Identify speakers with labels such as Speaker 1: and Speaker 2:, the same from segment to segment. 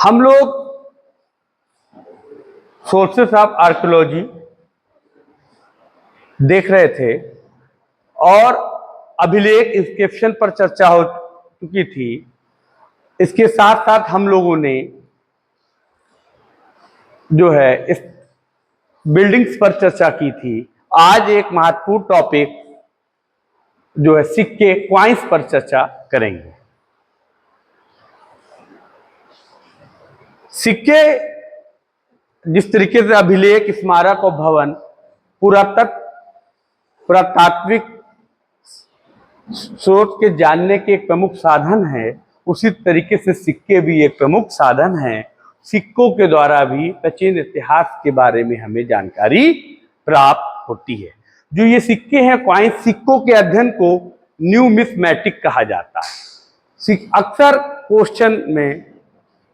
Speaker 1: हम लोग sources of archaeology देख रहे थे और अभिलेख इंस्क्रिप्शन पर चर्चा हो चुकी थी। इसके साथ साथ हम लोगों ने जो है इस बिल्डिंग्स पर चर्चा की थी। आज एक महत्वपूर्ण टॉपिक जो है सिक्के क्वाइंस पर चर्चा करेंगे। सिक्के जिस तरीके से अभिलेख, स्मारक और भवन पुरातात्विक स्रोत के जानने के एक प्रमुख साधन है, उसी तरीके से सिक्के भी एक प्रमुख साधन है। सिक्कों के द्वारा भी प्राचीन इतिहास के बारे में हमें जानकारी प्राप्त होती है। जो ये सिक्के हैं क्वाइंस, सिक्कों के अध्ययन को न्यूमिस्मैटिक कहा जाता है। अक्सर क्वेश्चन में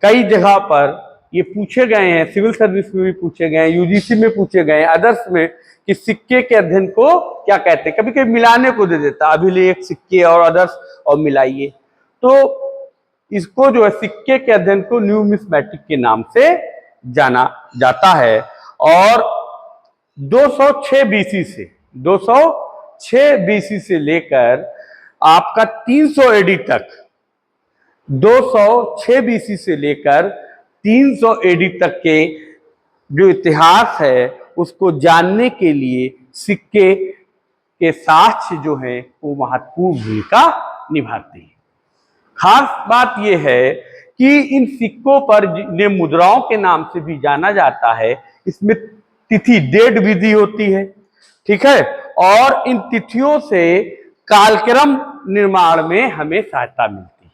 Speaker 1: कई जगह पर ये पूछे गए हैं, सिविल सर्विस में भी पूछे गए हैं, यूजीसी में पूछे गए हैं, अदर्स में, कि सिक्के के अध्ययन को क्या कहते हैं। कभी कभी मिलाने को दे देता, अभिलेख, सिक्के और अदर्स और मिलाइए। तो इसको जो है सिक्के के अध्ययन को न्यूमिस्मैटिक के नाम से जाना जाता है। और 206 बीसी से लेकर आपका 300 एडी तक, 206 बीसी से लेकर 300 एडी तक के जो इतिहास है उसको जानने के लिए सिक्के के साक्ष्य जो हैं वो महत्वपूर्ण भूमिका निभाते हैं। खास बात यह है कि इन सिक्कों पर जिन्हें मुद्राओं के नाम से भी जाना जाता है, इसमें तिथि डेट विधि होती है, ठीक है, और इन तिथियों से कालक्रम निर्माण में हमें सहायता मिलती है।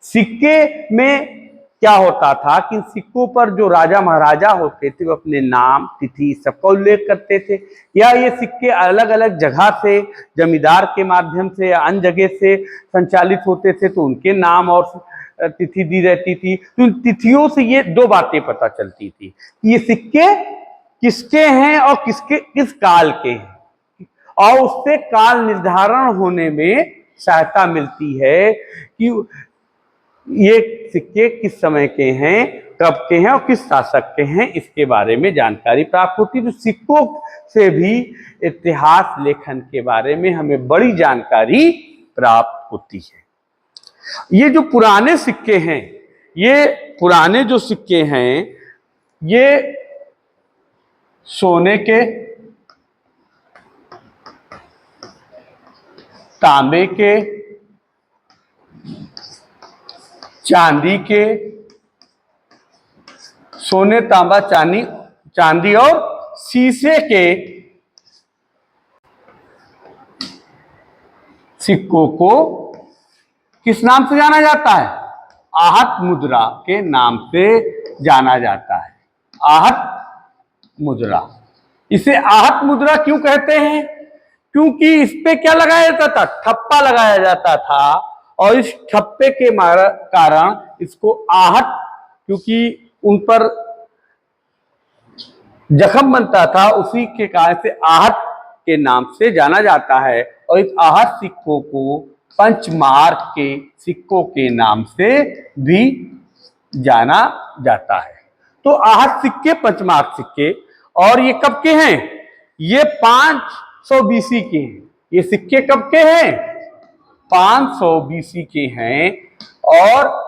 Speaker 1: सिक्के में क्या होता था कि सिक्कों पर जो राजा महाराजा होते थे वो अपने नाम, तिथि सबका उल्लेख करते थे, या ये सिक्के अलग अलग जगह से, जमींदार के माध्यम से या अन्य जगह से संचालित होते थे तो उनके नाम और तिथि दी रहती थी। तो इन तिथियों से ये दो बातें पता चलती थी कि ये सिक्के किसके हैं और किस काल के हैं, और उससे काल निर्धारण होने में सहायता मिलती है कि ये सिक्के किस समय के हैं, कब के हैं और किस शासक के हैं, इसके बारे में जानकारी प्राप्त होती है। तो सिक्कों से भी इतिहास लेखन के बारे में हमें बड़ी जानकारी प्राप्त होती है। ये जो पुराने सिक्के हैं, ये पुराने जो सिक्के हैं, ये सोने के, तांबे के, चांदी के, सोने, तांबा, चांदी और शीशे के सिक्कों को किस नाम से जाना जाता है? आहत मुद्रा के नाम से जाना जाता है। आहत मुद्रा। इसे आहत मुद्रा क्यों कहते हैं? क्योंकि इस पे क्या लगाया जाता था? ठप्पा लगाया जाता था, और इस ठप्पे के कारण इसको आहत, क्योंकि उन पर जख्म बनता था, उसी के कारण से आहत के नाम से जाना जाता है। और इस आहत सिक्कों को पंचमार्क के सिक्कों के नाम से भी जाना जाता है। तो आहत सिक्के, पंचमार्क सिक्के, और ये कब के हैं? ये 500 बीसी के हैं। ये सिक्के कब के हैं? 500 बीसी के हैं, और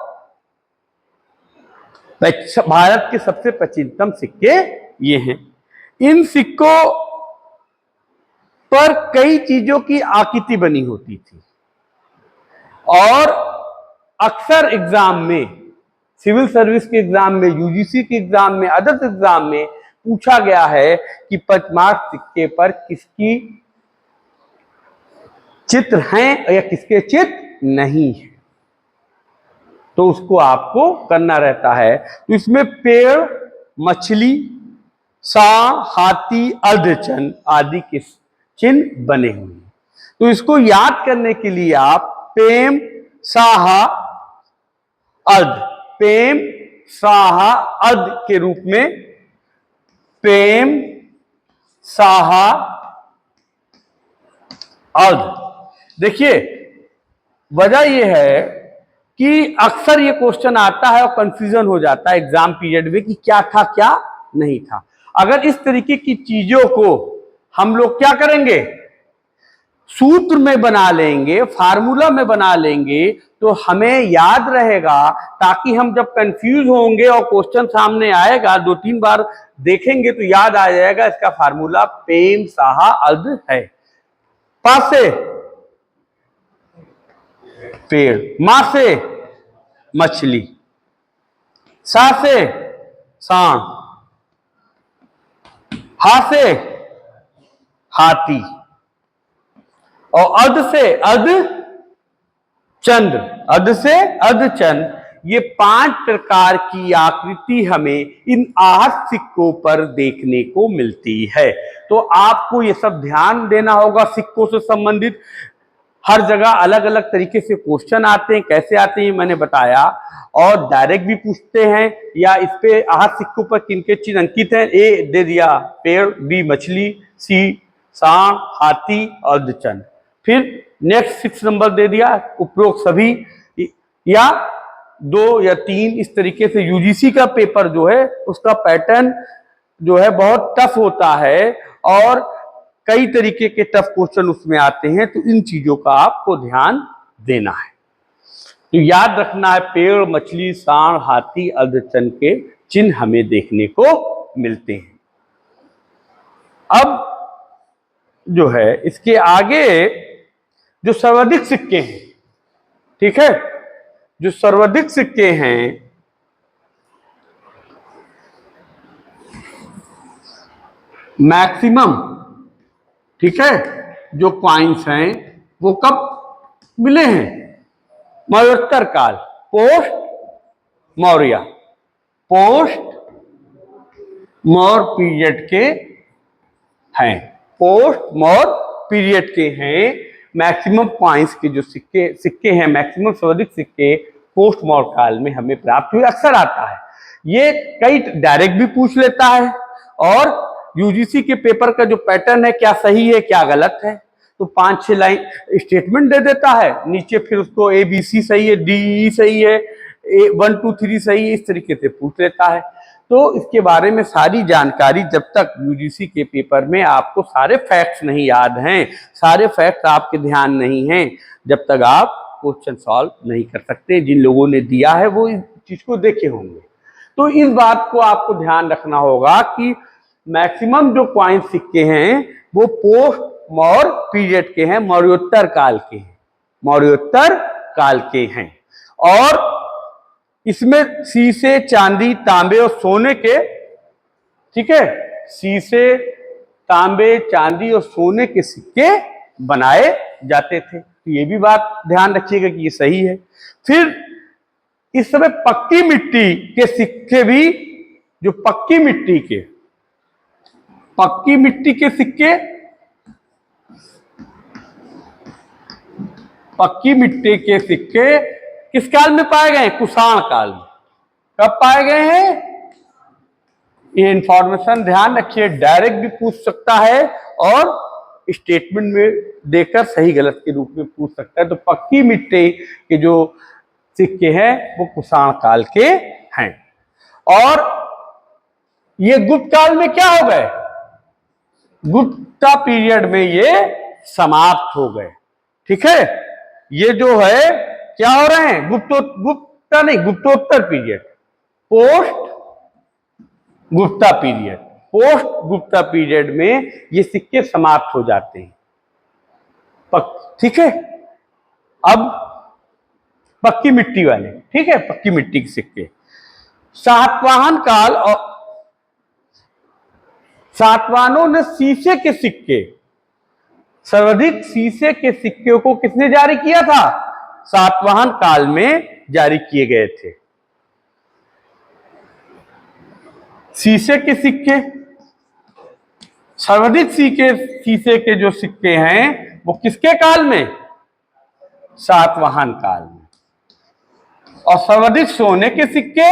Speaker 1: भारत के सबसे प्राचीनतम सिक्के ये हैं। इन सिक्कों पर कई चीजों की आकृति बनी होती थी, और अक्सर एग्जाम में, सिविल सर्विस के एग्जाम में, यूजीसी के एग्जाम में, अदर्स एग्जाम में पूछा गया है कि पंचमार्क सिक्के पर किसकी चित्र हैं या किसके चित्र नहीं है, तो उसको आपको करना रहता है। तो इसमें पेड़, मछली, सांड, हाथी, अर्धचंद्र आदि के चिन्ह बने हुए हैं। तो इसको याद करने के लिए आप पेम, साहा, अर्ध, पेम, साहा, अर्ध के रूप में पेम, साहा, अर्ध। देखिए, वजह यह है कि अक्सर ये क्वेश्चन आता है और कंफ्यूजन हो जाता है एग्जाम पीरियड में कि क्या था क्या नहीं था। अगर इस तरीके की चीजों को हम लोग क्या करेंगे, सूत्र में बना लेंगे, फार्मूला में बना लेंगे, तो हमें याद रहेगा, ताकि हम जब कंफ्यूज होंगे और क्वेश्चन सामने आएगा 2-3 बार देखेंगे तो याद आ जाएगा इसका फार्मूला पेम साहा अर्ध है। पा से पेड़, मां से मछली, सा से सांड, हा से हाथी और अध से अध चंद्र, अध से अध चंद्र। ये 5 प्रकार की आकृति हमें इन आहत सिक्कों पर देखने को मिलती है। तो आपको ये सब ध्यान देना होगा। सिक्कों से संबंधित हर जगह अलग अलग तरीके से क्वेश्चन आते हैं, कैसे आते हैं मैंने बताया, और डायरेक्ट भी पूछते हैं या इस पे आहत सिक्कों पर किनके चिन्ह अंकित हैं। ए दे दिया पेड़, बी मछली, सी सांड, हाथी और अर्धचंद्र। फिर नेक्स्ट 6 नंबर दे दिया उपरोक्त सभी, या 2 या 3 इस तरीके से। यूजीसी का पेपर जो है उसका पैटर्न जो है बहुत टफ होता है और कई तरीके के टफ क्वेश्चन उसमें आते हैं, तो इन चीजों का आपको ध्यान देना है। तो याद रखना है पेड़, मछली, सांड, हाथी, अर्धचंद्र के चिन्ह हमें देखने को मिलते हैं। अब जो है इसके आगे जो सर्वाधिक सिक्के हैं, ठीक है, जो सर्वाधिक सिक्के हैं मैक्सिमम, ठीक है, जो कॉइन्स हैं वो कब मिले हैं, मौर्योत्तर काल, post Maurya, post Maurya period के हैं, पोस्ट मौर्य पीरियड के हैं। मैक्सिमम कॉइन्स के जो सिक्के हैं, मैक्सिमम सर्वाधिक सिक्के पोस्ट मौर्य काल में हमें प्राप्त हुए। अक्सर आता है ये, कई डायरेक्ट भी पूछ लेता है और यूजीसी के पेपर का जो पैटर्न है क्या सही है क्या गलत है, तो 5-6 लाइन स्टेटमेंट दे देता है, नीचे फिर उसको ABC सही है, DE सही है, 1 2 3 सही है, इस तरीके से पूछ लेता है। तो इसके बारे में सारी जानकारी, जब तक यूजीसी के पेपर में आपको सारे फैक्ट्स नहीं याद हैं, सारे फैक्ट्स आपके ध्यान नहीं हैं, जब तक आप क्वेश्चन सॉल्व नहीं कर सकते। जिन लोगों ने दिया है वो इस चीज को देखे होंगे। तो इस बात को आपको ध्यान रखना होगा कि मैक्सिमम जो कॉइन सिक्के हैं वो पोस्ट मौर्य पीरियड के हैं, मौर्योत्तर काल के हैं, मौर्योत्तर काल के हैं। और इसमें शीशे, चांदी, तांबे और सोने के, ठीक है, शीशे, तांबे, चांदी और सोने के सिक्के बनाए जाते थे। तो ये भी बात ध्यान रखिएगा कि ये सही है। फिर इस समय पक्की मिट्टी के सिक्के भी, जो पक्की मिट्टी के सिक्के, पक्की मिट्टी के सिक्के किस काल में पाए गए? कुषाण काल में। कब पाए गए हैं? ये इंफॉर्मेशन ध्यान रखिए, डायरेक्ट भी पूछ सकता है और स्टेटमेंट में देकर सही गलत के रूप में पूछ सकता है। तो पक्की मिट्टी के जो सिक्के हैं वो कुषाण काल के हैं। और ये गुप्त काल में क्या हो गए? गुप्ता पीरियड में ये समाप्त हो गए, ठीक है। ये जो है क्या हो रहे हैं? गुप्तोत्तर period, post Gupta period, post Gupta period में ये सिक्के समाप्त हो जाते हैं, ठीक है। अब पक्की मिट्टी वाले, ठीक है, पक्की मिट्टी के सिक्के, सातवाहन काल और सातवाहनों ने शीशे के सिक्के, सर्वाधिक शीशे के सिक्के को किसने जारी किया था? सातवाहन काल में जारी किए गए थे। शीशे के सिक्के, सर्वाधिक शीशे के जो सिक्के हैं वो किसके काल में? सातवाहन काल में। और सर्वाधिक सोने के सिक्के,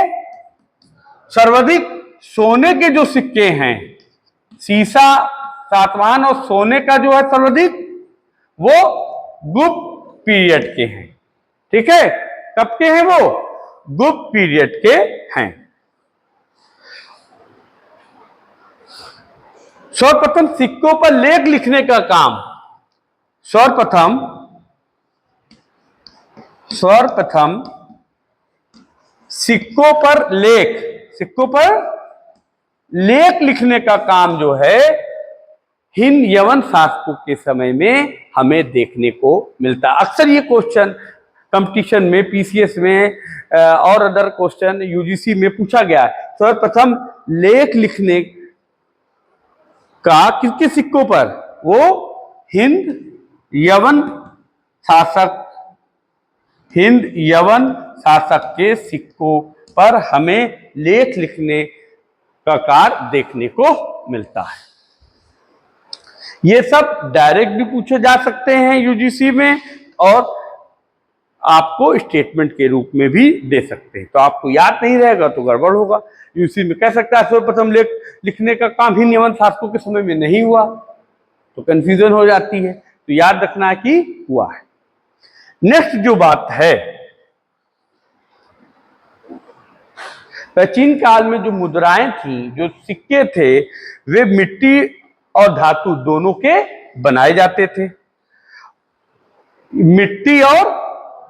Speaker 1: सर्वाधिक सोने के जो सिक्के हैं, शीशा, सातवाहन और सोने का जो है सर्वाधिक, वो गुप्त पीरियड के हैं, ठीक है। कब के हैं वो? गुप्त पीरियड के हैं। सर्वप्रथम सिक्कों पर लेख लिखने का काम, सर्वप्रथम सिक्कों पर लेख लिखने का काम जो है हिंद यवन शासकों के समय में हमें देखने को मिलता है। अक्सर ये क्वेश्चन कंपटीशन में, पीसीएस में और अदर क्वेश्चन यूजीसी में पूछा गया है। सर्वप्रथम लेख लिखने का किसके सिक्कों पर? वो हिंद यवन शासक के सिक्कों पर हमें लेख लिखने का कार्य देखने को मिलता है। ये सब डायरेक्ट भी पूछे जा सकते हैं यूजीसी में, और आपको स्टेटमेंट के रूप में भी दे सकते हैं। तो आपको याद नहीं रहेगा तो गड़बड़ होगा। यूजीसी में कह सकता है सर्वप्रथम लेख लिखने का काम हिंद यवन शासकों के समय में नहीं हुआ, तो कंफ्यूजन हो जाती है। तो याद रखना है कि हुआ है। नेक्स्ट जो बात है, प्राचीन काल में जो मुद्राएं थी, जो सिक्के थे, वे मिट्टी और धातु दोनों के बनाए जाते थे। मिट्टी और,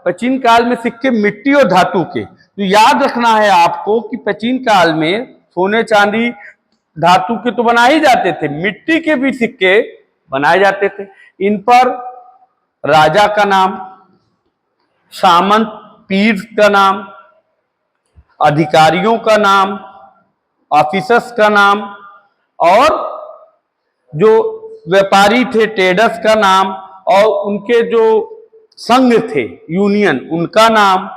Speaker 1: प्राचीन काल में सिक्के मिट्टी और धातु के। तो याद रखना है आपको कि प्राचीन काल में सोने चांदी धातु के तो बनाए ही जाते थे, मिट्टी के भी सिक्के बनाए जाते थे। इन पर राजा का नाम, सामंत पीर का नाम, अधिकारियों का नाम, ऑफिसर्स का नाम, और जो व्यापारी थे ट्रेडर्स का नाम, और उनके जो संघ थे यूनियन, उनका नाम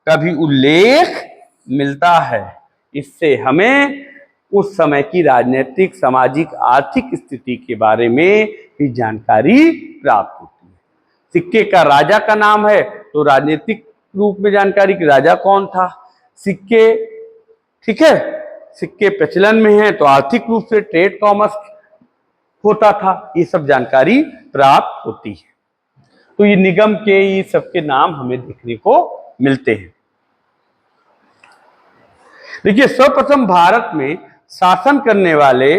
Speaker 1: का भी उल्लेख मिलता है। इससे हमें उस समय की राजनीतिक, सामाजिक, आर्थिक स्थिति के बारे में भी जानकारी प्राप्त होती है। सिक्के का राजा का नाम है तो राजनीतिक रूप में जानकारी कि राजा कौन था। सिक्के, ठीक है, सिक्के प्रचलन में हैं तो आर्थिक रूप से ट्रेड कॉमर्स होता था, ये सब जानकारी प्राप्त होती है। तो ये निगम के, ये सबके नाम हमें देखने को मिलते हैं। देखिए, सर्वप्रथम भारत में शासन करने वाले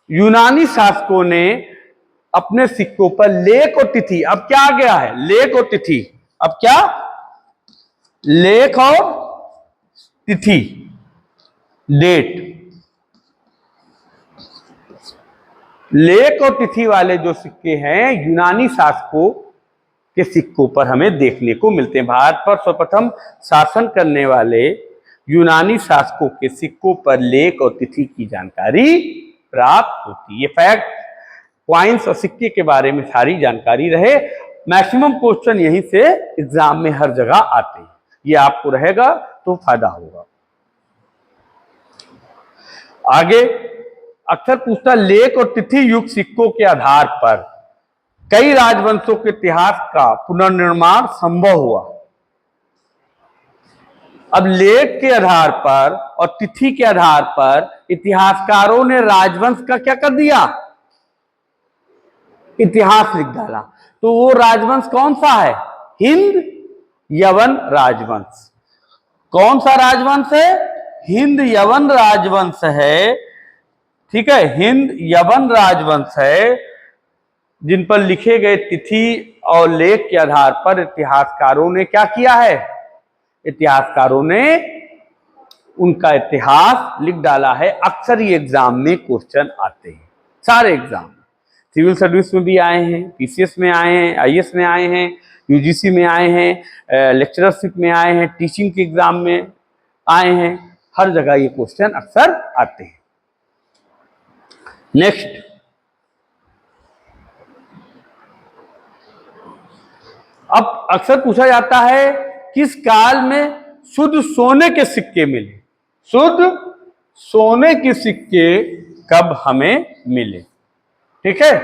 Speaker 1: यूनानी शासकों ने अपने सिक्कों पर लेख और तिथि, अब क्या आ गया है? लेख और तिथि। अब क्या? लेख और तिथि, डेट। लेख और तिथि वाले जो सिक्के हैं यूनानी शासकों के सिक्कों पर हमें देखने को मिलते हैं। भारत पर सर्वप्रथम शासन करने वाले यूनानी शासकों के सिक्कों पर लेख और तिथि की जानकारी प्राप्त होती है। ये फैक्ट, कॉइन्स और सिक्के के बारे में सारी जानकारी रहे। मैक्सिमम क्वेश्चन यहीं से एग्जाम में हर जगह आते हैं, ये आपको रहेगा तो फायदा होगा। आगे अक्सर पूछता, लेख और तिथि युक्त सिक्कों के आधार पर कई राजवंशों के इतिहास का पुनर्निर्माण संभव हुआ। अब लेख के आधार पर और तिथि के आधार पर इतिहासकारों ने राजवंश का क्या कर दिया? इतिहास लिख डाला। तो वो राजवंश कौन सा है? हिंद यवन राजवंश। कौन सा राजवंश है? हिंद यवन राजवंश है। ठीक है, हिंद यवन राजवंश है, जिन पर लिखे गए तिथि और लेख के आधार पर इतिहासकारों ने क्या किया है? इतिहासकारों ने उनका इतिहास लिख डाला है। अक्सर ये एग्जाम में क्वेश्चन आते हैं, सारे एग्जाम, सिविल सर्विस में भी आए हैं, पीसीएस में आए हैं, आईएएस में आए हैं, यूजीसी में आए हैं, लेक्चरशिप में आए हैं, टीचिंग के एग्जाम में आए हैं। हर जगह ये क्वेश्चन अक्सर आते हैं। नेक्स्ट, अब अक्सर पूछा जाता है किस काल में शुद्ध सोने के सिक्के मिले? शुद्ध सोने के सिक्के कब हमें मिले? ठीक है,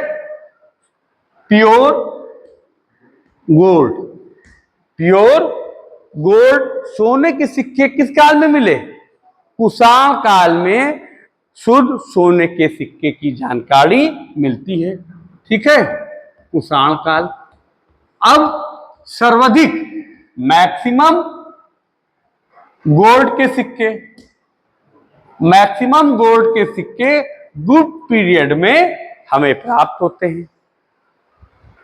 Speaker 1: प्योर गोल्ड, प्योर गोल्ड सोने के सिक्के किस काल में मिले? कुषाण काल में शुद्ध सोने के सिक्के की जानकारी मिलती है। ठीक है, कुषाण काल। अब सर्वाधिक मैक्सिमम गोल्ड के सिक्के, मैक्सिमम गोल्ड के सिक्के गुप्त पीरियड में हमें प्राप्त होते हैं।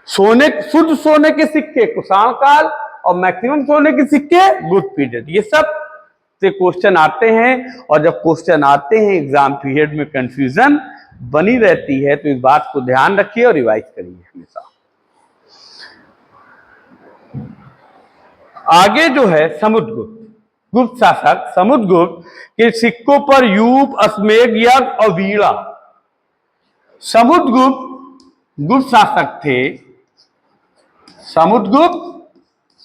Speaker 1: सोने, शुद्ध सोने के सिक्के कुषाण काल और मैक्सिमम सोने के सिक्के गुप्त पीरियड, ये सब से क्वेश्चन आते हैं। और जब क्वेश्चन आते हैं एग्जाम पीरियड में कंफ्यूजन बनी रहती है, तो इस बात को ध्यान रखिए और रिवाइज करिए हमेशा। आगे जो है समुद्रगुप्त, गुप्त शासक समुद्रगुप्त के सिक्कों पर यूप, अश्वमेध यज्ञ और वीणा। समुद्रगुप्त गुप्त शासक थे, समुद्रगुप्त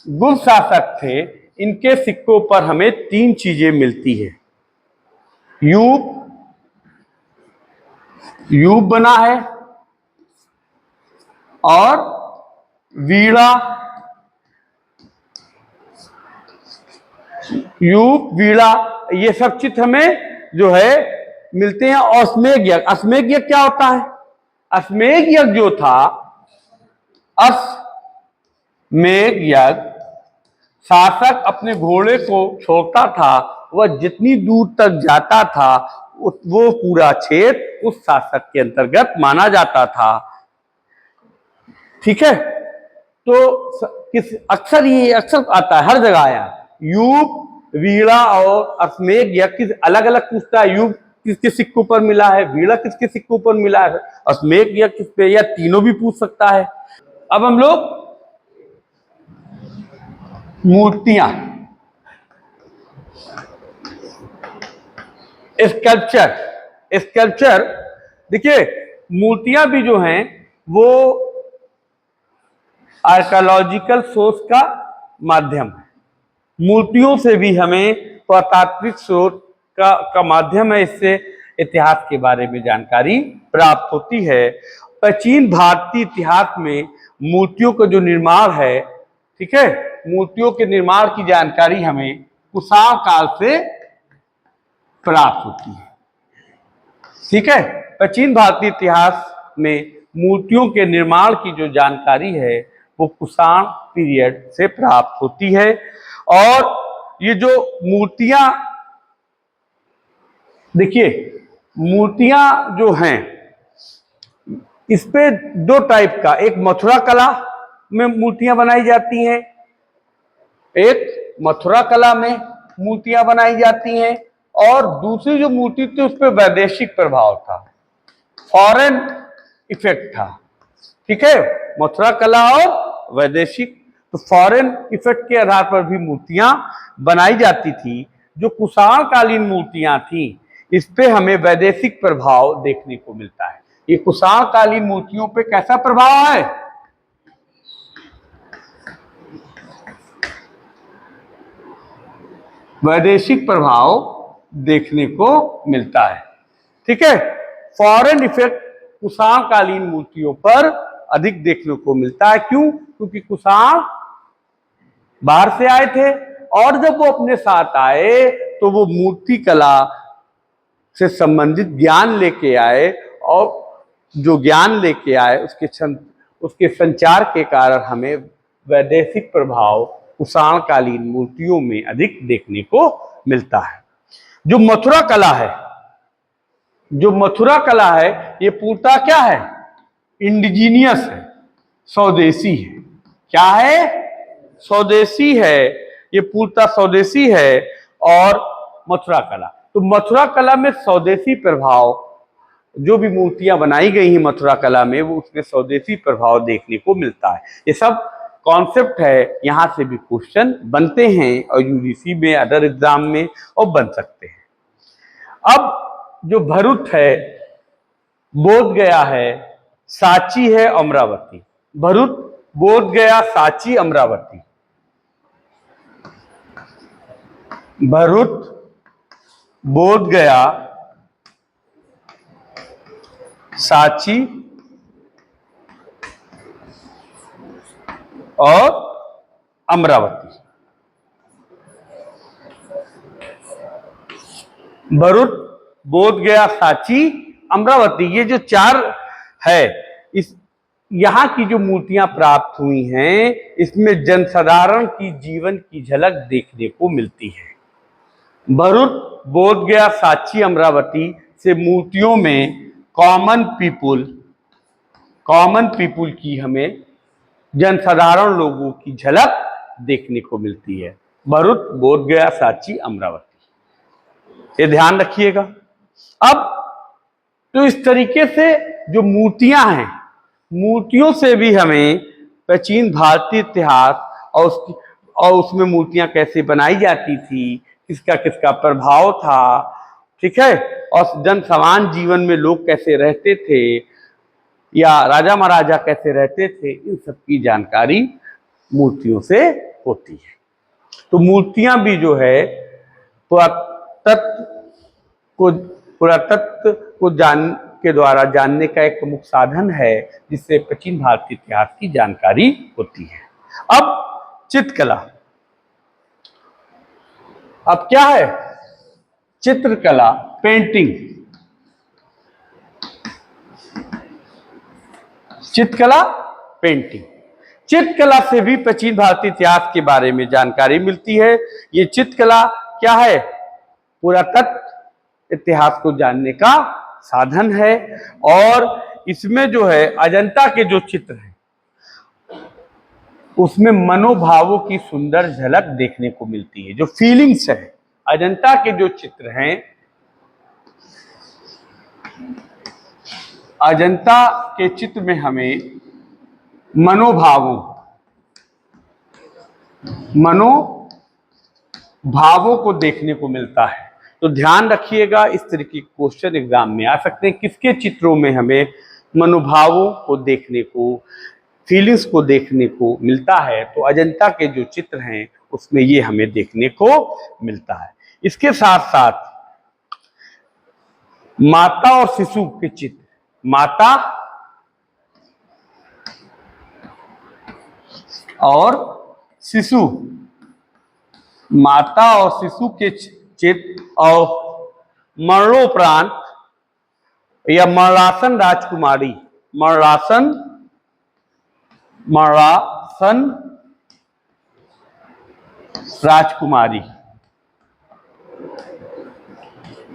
Speaker 1: गुप्त शासक थे। इनके सिक्कों पर हमें तीन चीजें मिलती है। यूप, यूप बना है, और वीणा, यूप वीणा, ये सब चीज हमें जो है मिलते हैं। अश्वमेध यज्ञ, अश्वमेध यज्ञ क्या होता है? अश्वमेध यज्ञ जो था, अश्वमेध यज्ञ, शासक अपने घोड़े को छोड़ता था, वह जितनी दूर तक जाता था वो पूरा क्षेत्र उस शासक के अंतर्गत माना जाता था। ठीक है, तो किस अक्सर ये अक्सर आता है, हर जगह आया। यूप, वीणा और अश्वमेध यज्ञ अलग अलग पूछता है। यूप किसके सिक्कों पर मिला है, वीणा किसके सिक्कों पर मिला है, अश्वमेध यज्ञ किस पे, या तीनों भी पूछ सकता है। अब हम लोग मूर्तियां, स्कल्पचर, स्कल्पचर देखिए, मूर्तियां भी जो हैं वो आर्कियोलॉजिकल सोर्स का माध्यम है। मूर्तियों से भी हमें पुरातात्विक स्रोत का माध्यम है, इससे इतिहास के बारे में जानकारी प्राप्त होती है। प्राचीन भारतीय इतिहास में मूर्तियों का जो निर्माण है, ठीक है, मूर्तियों के निर्माण की जानकारी हमें कुषाण काल से प्राप्त होती है। ठीक है, प्राचीन भारतीय इतिहास में मूर्तियों के निर्माण की जो जानकारी है वो कुषाण पीरियड से प्राप्त होती है। और ये जो मूर्तियां, देखिए मूर्तियां जो हैं, इस पे दो टाइप का, एक मथुरा कला में मूर्तियां बनाई जाती हैं, एक मथुरा कला में मूर्तियां बनाई जाती हैं, और दूसरी जो मूर्ति थी उस पर वैदेशिक प्रभाव था, फॉरेन इफेक्ट था। ठीक है, मथुरा कला और वैदेशिक, तो फॉरेन इफेक्ट के आधार पर भी मूर्तियां बनाई जाती थी। जो कुषाण कालीन मूर्तियां थी, इस पे हमें वैदेशिक प्रभाव देखने को मिलता है। ये कुषाण कालीन मूर्तियों पे कैसा प्रभाव है? वैदेशिक प्रभाव देखने को मिलता है। ठीक है, फॉरेन इफेक्ट कुषाण कालीन मूर्तियों पर अधिक देखने को मिलता है। क्यों? क्योंकि कुषाण बाहर से आए थे, और जब वो अपने साथ आए तो वो मूर्ति कला से संबंधित ज्ञान लेके आए, और जो ज्ञान लेके आए उसके संचार के कारण हमें वैदेशिक प्रभाव कुषाण कालीन मूर्तियों में अधिक देखने को मिलता है। जो मथुरा कला है, जो मथुरा कला है, ये पूर्णतः क्या है? इंडिजीनियस है, स्वदेशी है। क्या है? स्वदेशी है, ये पूर्णतः स्वदेशी है। और मथुरा कला, तो मथुरा कला में स्वदेशी प्रभाव, जो भी मूर्तियां बनाई गई हैं मथुरा कला में, वो उसमें स्वदेशी प्रभाव देखने को मिलता है। ये सब कॉन्सेप्ट है, यहां से भी क्वेश्चन बनते हैं और यूजीसी में, अदर एग्जाम में और बन सकते हैं। अब जो भरूच है, बोध गया है, सांची है, अमरावती। भरूच, बोध गया, सांची, अमरावती। भरूच, बोध गया, सांची और अमरावती। भरूच, बोध गया, सांची, अमरावती, ये जो चार है, यहाँ की जो मूर्तियां प्राप्त हुई हैं, इसमें जनसाधारण की जीवन की झलक देखने को मिलती है। भरूच, बोधगया, सांची, अमरावती से मूर्तियों में कॉमन पीपुल की हमें जनसाधारण लोगों की झलक देखने को मिलती है। भरूच, बोधगया, सांची, अमरावती, ये ध्यान रखिएगा। अब तो इस तरीके से जो मूर्तियां हैं, मूर्तियों से भी हमें प्राचीन भारतीय इतिहास और उसमें मूर्तियां कैसे बनाई जाती थी, किसका किसका प्रभाव था, ठीक है, और जन सामान्य जीवन में लोग कैसे रहते थे या राजा महाराजा कैसे रहते थे, इन सब की जानकारी मूर्तियों से होती है। तो मूर्तियां भी जो है पुरातत्व को के द्वारा जानने का एक प्रमुख साधन है, जिससे प्राचीन भारतीय इतिहास की जानकारी होती है। अब चित्रकला, अब क्या है? चित्रकला, पेंटिंग। चित्रकला, पेंटिंग। चित्रकला से भी प्राचीन भारतीय इतिहास के बारे में जानकारी मिलती है। ये चित्रकला क्या है? पुरातत्व इतिहास को जानने का साधन है। और इसमें जो है अजंता के जो चित्र हैं, उसमें मनोभावों की सुंदर झलक देखने को मिलती है। जो फीलिंग्स है, अजंता के जो चित्र हैं, अजंता के चित्र में हमें मनोभावों को देखने को मिलता है। तो ध्यान रखिएगा, इस तरह के क्वेश्चन एग्जाम में आ सकते हैं। किसके चित्रों में हमें मनोभावों को देखने को, फीलिंग्स को देखने को मिलता है? तो अजंता के जो चित्र हैं उसमें ये हमें देखने को मिलता है। इसके साथ साथ माता और शिशु के चित्र, माता और शिशु, माता और शिशु के चित्र और मरणोपरांत या मरणासन राजकुमारी, मरणासन राजकुमारी,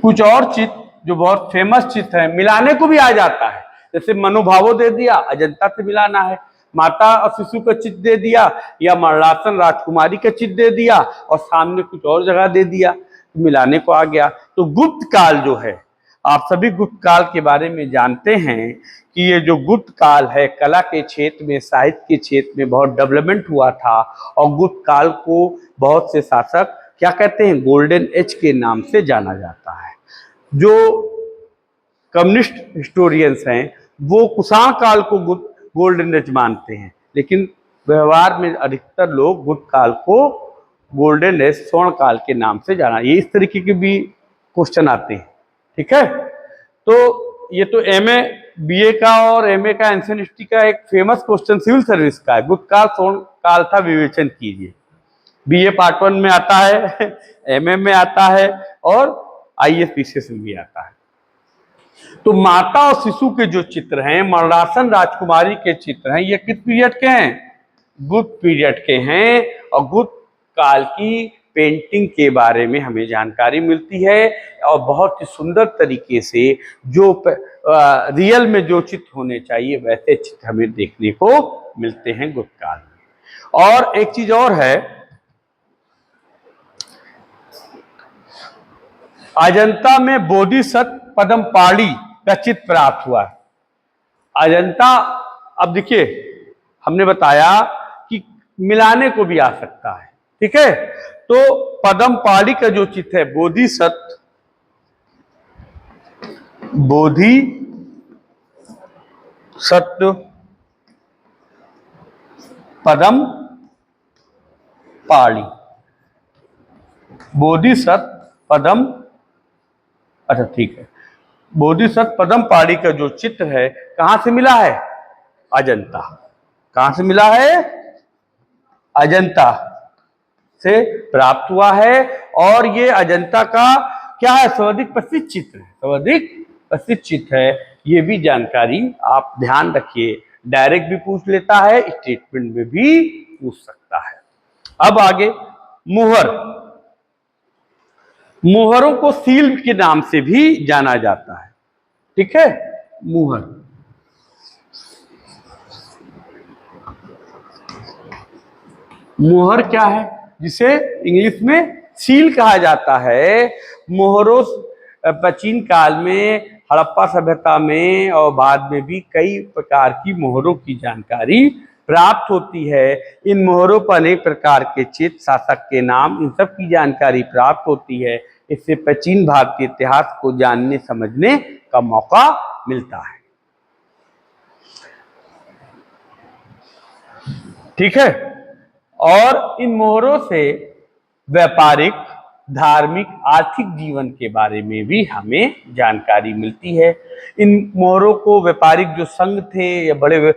Speaker 1: कुछ और चित्र जो बहुत फेमस चित्र है, मिलाने को भी आ जाता है। जैसे मनोभावों दे दिया, अजंता से मिलाना है, माता और शिशु का चित्र दे दिया या मरणासन राजकुमारी का चित्र दे दिया और सामने कुछ और जगह दे दिया, तो मिलाने को आ गया। तो गुप्त काल जो है, आप सभी गुप्त काल के बारे में जानते हैं कि ये जो गुप्त काल है, कला के क्षेत्र में, साहित्य के क्षेत्र में बहुत डेवलपमेंट हुआ था। और गुप्त काल को बहुत से शासक क्या कहते हैं? गोल्डन एज के नाम से जाना जाता है। जो कम्युनिस्ट हिस्टोरियंस हैं वो कुषाण काल को गोल्डन एज मानते हैं, लेकिन व्यवहार में अधिकतर लोग गुप्त काल को गोल्डन एज, स्वर्ण काल के नाम से जाना। ये इस तरीके के भी क्वेश्चन आते हैं, ठीक है। तो ये तो एमए, बीए का और एमए का एंशिएंट हिस्ट्री का एक फेमस क्वेश्चन सिविल सर्विस का है। गुप्त काल, स्वर्ण काल था, विवेचन कीजिए। बीए पार्ट 1 में आता है, एमए में आता है और आईएएस पीसीएस में भी आता है। तो माता और शिशु के जो चित्र हैं, मरणासन राजकुमारी के चित्र हैं, ये किस पीरियड के हैं? गुप्त पीरियड के हैं। और गुप्त काल की पेंटिंग के बारे में हमें जानकारी मिलती है और बहुत ही सुंदर तरीके से जो रियल में जो चित्र होने चाहिए वैसे चित्र हमें देखने को मिलते हैं गुप्त काल में। और एक चीज और है, अजंता में बोधिसत्व पद्मपाणि का चित्र प्राप्त हुआ है। अजंता, अब देखिए हमने बताया कि मिलाने को भी आ सकता है, ठीक है। तो पद्मपाणि का जो चित्र है, बोधिसत्व पद्मपाणि, बोधिसत्व पद्म, अच्छा ठीक है, बोधिसत्व पद्मपाणि का जो चित्र है कहां से मिला है? अजंता। कहां से मिला है? अजंता से प्राप्त हुआ है। और ये अजंता का क्या है? सर्वाधिक प्रसिद्ध चित्र है, सर्वाधिक प्रसिद्ध चित्र है। ये भी जानकारी आप ध्यान रखिए, डायरेक्ट भी पूछ लेता है, स्टेटमेंट में भी पूछ सकता है। अब आगे मुहर। मुहरों को सील के नाम से भी जाना जाता है। ठीक है, मुहर। मुहर क्या है? जिसे इंग्लिश में सील कहा जाता है। मोहरों प्राचीन काल में, हड़प्पा सभ्यता में और बाद में भी कई प्रकार की मोहरों की जानकारी प्राप्त होती है। इन मोहरों पर अनेक प्रकार के चित्र, शासक के नाम, इन सब की जानकारी प्राप्त होती है। इससे प्राचीन भारतीय इतिहास को जानने समझने का मौका मिलता है। ठीक है, और इन मोहरों से व्यापारिक, धार्मिक, आर्थिक जीवन के बारे में भी हमें जानकारी मिलती है। इन मोहरों को व्यापारिक जो संघ थे या बड़े,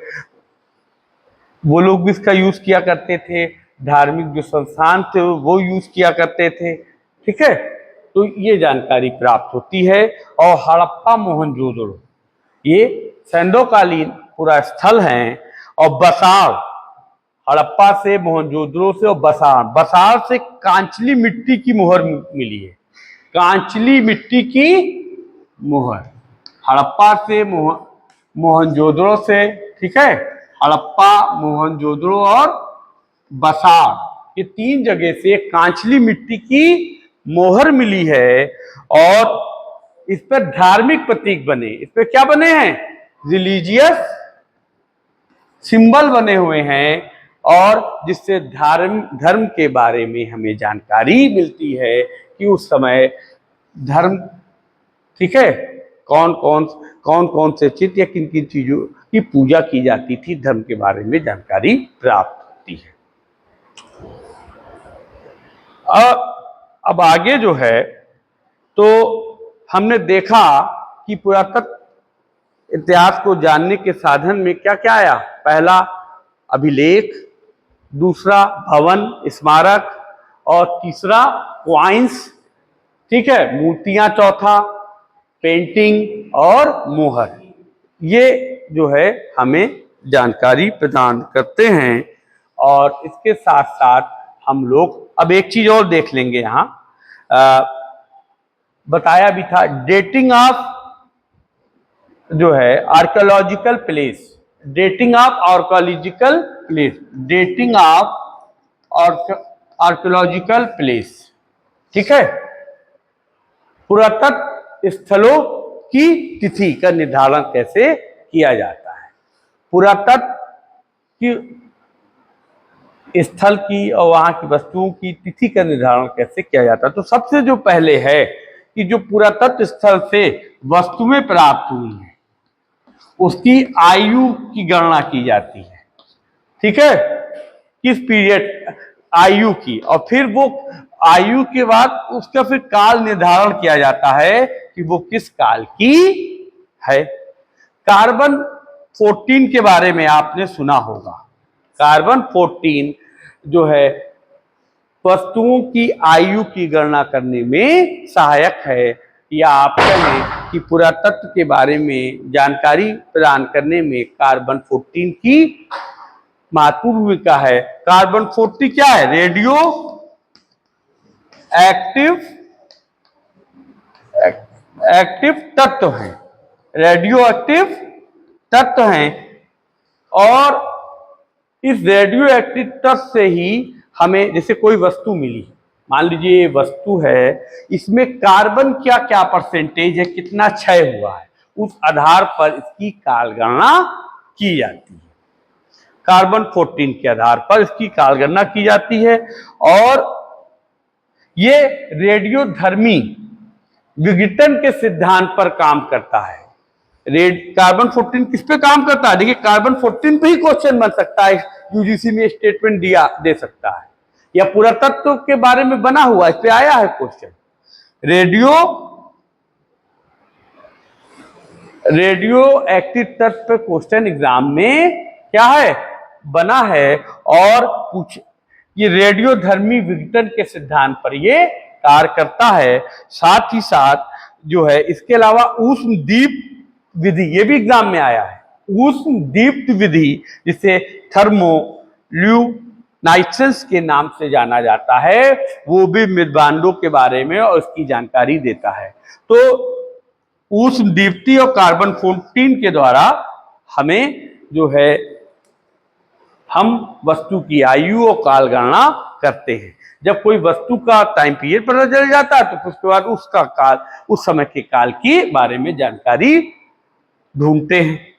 Speaker 1: वो लोग भी इसका यूज किया करते थे। धार्मिक जो संस्थान थे वो यूज किया करते थे। ठीक है, तो ये जानकारी प्राप्त होती है। और हड़प्पा, मोहनजोदड़ो, ये सैंधवकालीन पूरा स्थल हैं। और बसाव, हड़प्पा से, मोहनजोदड़ो से और बसार से कांचली मिट्टी की मोहर मिली है। कांचली मिट्टी की मोहर हड़प्पा से, मोहनजोदड़ो से। ठीक है, हड़प्पा, मोहनजोदड़ो और बसार, ये तीन जगह से कांचली मिट्टी की मोहर मिली है। और इस पर धार्मिक प्रतीक बने, इस पर क्या बने हैं? रिलीजियस सिंबल बने हुए हैं। और जिससे धर्म के बारे में हमें जानकारी मिलती है कि उस समय धर्म, ठीक है, कौन कौन से चित्त या किन किन चीजों की पूजा की जाती थी, धर्म के बारे में जानकारी प्राप्त होती है। अब आगे जो है, तो हमने देखा कि पुरातत्व इतिहास को जानने के साधन में क्या क्या आया। पहला अभिलेख, दूसरा भवन, स्मारक, और तीसरा क्वाइंस। ठीक है, मूर्तियां चौथा, पेंटिंग और मोहर। ये जो है हमें जानकारी प्रदान करते हैं। और इसके साथ साथ हम लोग अब एक चीज और देख लेंगे। यहां बताया भी था, डेटिंग ऑफ जो है archaeological place, dating of archaeological place, dating of archaeological place. ठीक है, पुरातत्व स्थलों की तिथि का निर्धारण कैसे किया जाता है। पुरातत्व की स्थल की और वहां की वस्तुओं की तिथि का निर्धारण कैसे किया जाता है। तो सबसे जो पहले है कि जो पुरातत्व स्थल से वस्तुएं प्राप्त हुई हैं, उसकी आयु की गणना की जाती है। ठीक है, किस पीरियड आयु की, और फिर वो आयु के बाद उसका फिर काल निर्धारण किया जाता है कि वो किस काल की है। कार्बन 14 के बारे में आपने सुना होगा। कार्बन 14 जो है वस्तुओं की आयु की गणना करने में सहायक है, या आप कहें कि पुरातत्व के बारे में जानकारी प्रदान करने में कार्बन 14 की महत्वपूर्ण भूमिका है। कार्बन 14 क्या है? रेडियो एक्टिव तत्व हैं, रेडियो एक्टिव तत्व हैं। और इस रेडियो एक्टिव तत्व से ही हमें, जैसे कोई वस्तु मिली, मान लीजिए ये वस्तु है, इसमें कार्बन क्या क्या परसेंटेज है, कितना क्षय हुआ है, उस आधार पर इसकी काल गणना की जाती है। कार्बन 14 के आधार पर इसकी काल गणना की जाती है। और ये रेडियोधर्मी विघटन के सिद्धांत पर काम करता है। कार्बन 14 किस पे काम करता है? देखिए, कार्बन 14 पे ही क्वेश्चन बन सकता है, यूजीसी में स्टेटमेंट दे सकता है, या पुरातत्व के बारे में बना हुआ, इस पे आया है क्वेश्चन। रेडियो एक्टिव तत्व पे क्वेश्चन एग्जाम में क्या है, बना है। और ये रेडियोधर्मी विघटन के सिद्धांत पर ये कार्य करता है। साथ ही साथ जो है, इसके अलावा ऊष्मदीप विधि, ये भी एग्जाम में आया है। उष्ण दीप्त विधि, जिसे थर्मोल्यूमिनेसेंस के नाम से जाना जाता है, वो भी मृद्वांडों के बारे में और उसकी जानकारी देता है। तो उष्ण दीप्ति और कार्बन 14 के द्वारा हमें जो है हम वस्तु की आयु और काल गणना करते हैं। जब कोई वस्तु का टाइम पीरियड पता चल जाता है तो उसके बाद उसका काल, उस समय के काल के बारे में जानकारी ढूंढते हैं।